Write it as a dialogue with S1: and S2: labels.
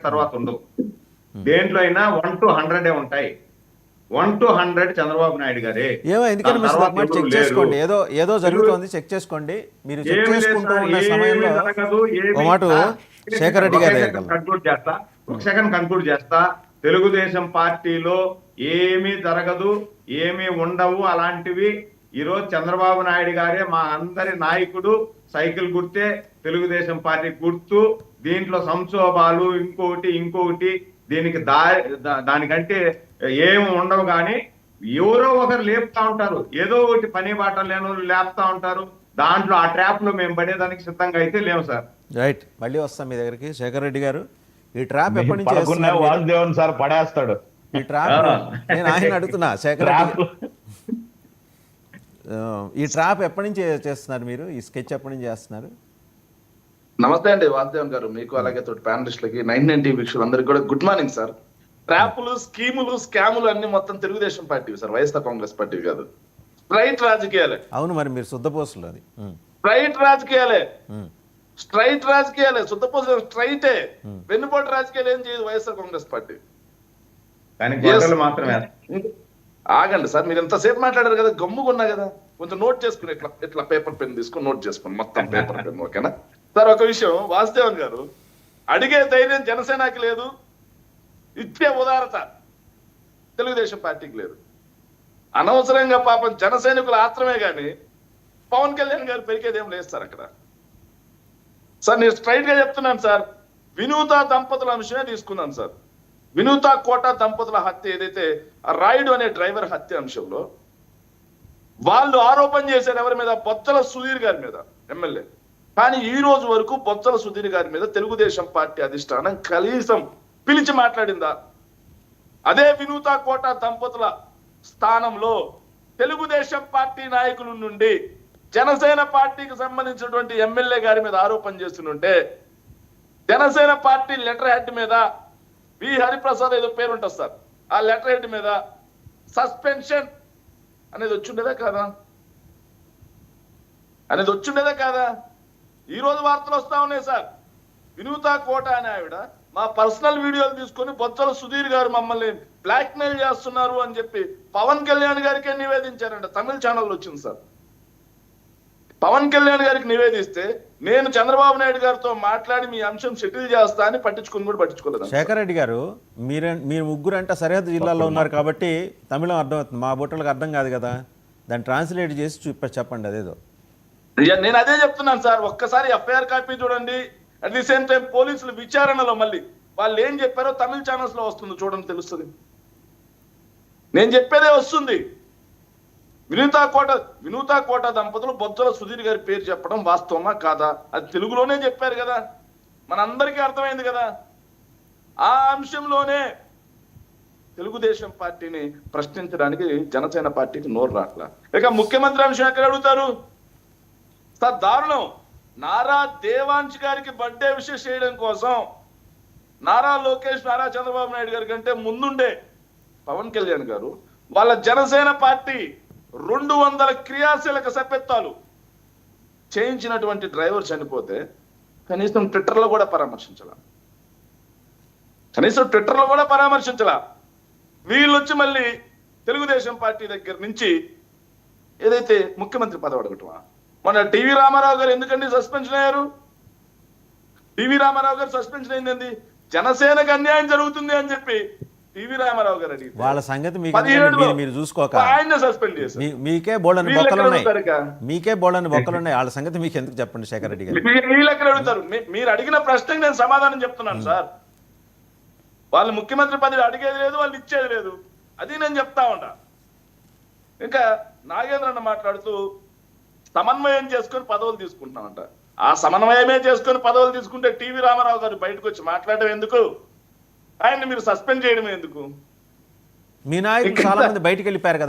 S1: తర్వాత ఉండవు. దేంట్లో అయినా 1 to 100 ఉంటాయి. 1 to 100 చంద్రబాబు నాయుడు గారే.
S2: ఏమో ఎందుకని చెక్ చేసుకోండి, ఏదో ఏదో జరుగుతోంది, చెక్ చేసుకోండి. మీరు చెక్ చేసుకుంటూ ఉన్న సమయంలో ఒక మాట శేఖర్ రెడ్డి గారు
S1: ఒక సెకండ్ కన్క్లూడ్ చేస్తా. తెలుగుదేశం పార్టీలో ఏమీ జరగదు, ఏమీ ఉండవు అలాంటివి. ఈరోజు చంద్రబాబు నాయుడు గారే మా అందరి నాయకుడు. సైకిల్ గుర్తే తెలుగుదేశం పార్టీ గుర్తు. దీంట్లో సంక్షోభాలు ఇంకొకటి దీనికి దానికంటే ఏమి ఉండవు. కానీ ఎవరో ఒకరు లేపుతా ఉంటారు, ఏదో ఒకటి పని బాట లేని లేపుతా ఉంటారు. దాంట్లో ఆ ట్రాప్ లో మేము పడేదానికి సిద్ధంగా అయితే లేవు సార్.
S2: రైట్, మళ్ళీ వస్తాం మీ దగ్గరికి. శేఖర్ రెడ్డి గారు, ఈ ట్రాప్ ఎప్పటి నుంచి
S3: వాసుదేవన్ సార్ పడేస్తాడు
S2: ఈ ట్రాప్? నేను ఆయన అడుగుతున్నా, శేఖర్ రెడ్డి, ఈ ట్రాప్ ఎప్పటి నుంచి చేస్తున్నారు మీరు? ఈ స్కెచ్ ఎప్పటి నుంచి చేస్తున్నారు?
S4: నమస్తే అండి వాసుదేవన్ గారు, మీకు అలాగే తోటి ప్యానలిస్టులకి 99 టీవీ వీక్షకులందరికీ కూడా గుడ్ మార్నింగ్ సార్. ట్రాపులు, స్కీములు, స్కాములు అన్ని మొత్తం Telugu Desam party sir, YSR Congress party కాదు. స్ట్రైట్ రాజకీయాలే.
S2: అవును, మరి మీరు శుద్ధపోసులు అది
S4: స్ట్రైట్ రాజకీయాలే, స్ట్రైట్ రాజకీయాలే, శుద్ధపోసు స్ట్రైటే. వెన్నుపోటు రాజకీయాలు ఏం చేయదు వైఎస్ఆర్ కాంగ్రెస్ పార్టీ. ఆగండి సార్, మీరు ఎంతసేపు మాట్లాడారు కదా, గమ్ముకున్నా కదా, కొంచెం నోట్ చేసుకుని ఇట్లా పేపర్ పెన్ తీసుకుని నోట్ చేసుకుని మొత్తం పేపర్ పెన్. ఓకేనా సార్? ఒక విషయం వాసుదేవన్ గారు, అడిగే ధైర్యం జనసేనకి లేదు, ఇచ్చే ఉదారత తెలుగుదేశం పార్టీకి లేదు. అనవసరంగా పాపం జన సైనికుల ఆత్రమే కానీ పవన్ కళ్యాణ్ గారు పెరిగేదేం లేదు సార్ అక్కడ. సార్ నేను స్ట్రైట్ గా చెప్తున్నాను సార్, వినూత దంపతుల అంశమే తీసుకున్నాను సార్. వినూత కోట దంపతుల హత్య ఏదైతే రాయుడు అనే డ్రైవర్ హత్య అంశంలో వాళ్ళు ఆరోపణ చేశారు ఎవరి మీద? బొత్సల సుధీర్ గారి మీద, ఎమ్మెల్యే. కానీ ఈ రోజు వరకు బొత్సల సుధీర్ గారి మీద తెలుగుదేశం పార్టీ అధిష్టానం కనీసం పిలిచి మాట్లాడిందా? అదే వినూత కోట దంపతుల స్థానంలో తెలుగుదేశం పార్టీ నాయకుల నుండి జనసేన పార్టీకి సంబంధించినటువంటి ఎమ్మెల్యే గారి మీద ఆరోపణ చేస్తుంటే జనసేన పార్టీ లెటర్ హెడ్ మీద వి హరిప్రసాద్ ఏదో పేరు ఉంటుంది సార్, ఆ లెటర్ హెడ్ మీద సస్పెన్షన్ అనేది వచ్చిండేదా కాదా? ఈ రోజు వార్తలు వస్తా ఉన్నాయి సార్. వినూత కోట అనే ఆవిడ మా పర్సనల్ వీడియోలు తీసుకొని బొత్సల సుధీర్ గారు మమ్మల్ని బ్లాక్ మెయిల్ చేస్తున్నారు అని చెప్పి పవన్ కళ్యాణ్ గారికే నివేదించారంట. తమిళ ఛానల్ వచ్చింది సార్. పవన్ కళ్యాణ్ గారికి నివేదిస్తే నేను చంద్రబాబు నాయుడు గారితో మాట్లాడి మీ అంశం సెటిల్ చేస్తా అని పట్టించుకోలేదు.
S2: శేఖర్ రెడ్డి గారు, మీరు ముగ్గురు అంటే సరిహద్దు జిల్లాలో ఉన్నారు కాబట్టి తమిళం అర్థమవుతుంది, మా బొట్టలకు అర్థం కాదు కదా. దాన్ని ట్రాన్స్లేట్ చేసి చెప్పండి అదేదో.
S4: నేను అదే చెప్తున్నాను సార్, ఒక్కసారి ఎఫ్ఐఆర్ కాపీ చూడండి. అట్ ది సేమ్ టైం పోలీసుల విచారణలో మళ్ళీ వాళ్ళు ఏం చెప్పారో తమిళ ఛానల్స్ లో వస్తుంది చూడండి, తెలుస్తుంది. నేను చెప్పేదే వస్తుంది. వినూత కోట దంపతులు బొత్సల సుధీర్ గారి పేరు చెప్పడం వాస్తవమా కాదా? అది తెలుగులోనే చెప్పారు కదా, మనందరికీ అర్థమైంది కదా. ఆ అంశంలోనే తెలుగుదేశం పార్టీని ప్రశ్నించడానికి జనసేన పార్టీకి నోరు రాట్లా. ఇక ముఖ్యమంత్రి అంశం ఎక్కడ అడుగుతారు సార్? దారుణం. నారా దేవాంశ్ గారికి బర్త్డే విషెస్ చేయడం కోసం నారా లోకేష్, నారా చంద్రబాబు నాయుడు గారి కంటే ముందుండే పవన్ కళ్యాణ్ గారు వాళ్ళ జనసేన పార్టీ 200 క్రియాశీలక సభ్యత్వాలు చేయించినటువంటి డ్రైవర్ చనిపోతే కనీసం ట్విట్టర్లో కూడా పరామర్శించాల. వీళ్ళు వచ్చి మళ్ళీ తెలుగుదేశం పార్టీ దగ్గర నుంచి ఏదైతే ముఖ్యమంత్రి పదవి అడగటమా? మన టీవీ రామారావు గారు ఎందుకండి సస్పెన్షన్ అయ్యారు? టీవీ రామారావు గారు సస్పెన్షన్ అయింది జనసేనకు అన్యాయం జరుగుతుంది అని చెప్పి టీవీ రామారావు గారు అడిగి
S2: వాళ్ళ సంగతి మీరు చూసుకోక
S4: ఆయన సస్పెండ్ చేశారు.
S2: మీకే బోల్డని బొక్కలు ఉన్నాయి, వాళ్ళ సంగతి మీకు ఎందుకు చెప్పండి శేఖర్ రెడ్డి గారు?
S4: వీళ్ళు ఎక్కడ అడుగుతారు? మీరు అడిగిన ప్రశ్నకి నేను సమాధానం చెప్తున్నాను సార్. వాళ్ళు ముఖ్యమంత్రి పదవి అడిగేది లేదు, వాళ్ళు ఇచ్చేది లేదు, అది నేను చెప్తా ఉంటా. ఇంకా నాగేంద్రన్న మాట్లాడుతూ సమన్వయం చేసుకొని పదవులు తీసుకుంటున్నామంట. ఆ సమన్వయమే చేసుకొని పదవులు తీసుకుంటే టీవీ రామారావు గారు బయటకు వచ్చి మాట్లాడడం ఎందుకు? ఆయన్ని మీరు సస్పెండ్ చేయడం ఎందుకు?
S2: మీ నాయకులు చాలా మంది బయటకు వెళ్ళిపోయారు కదా.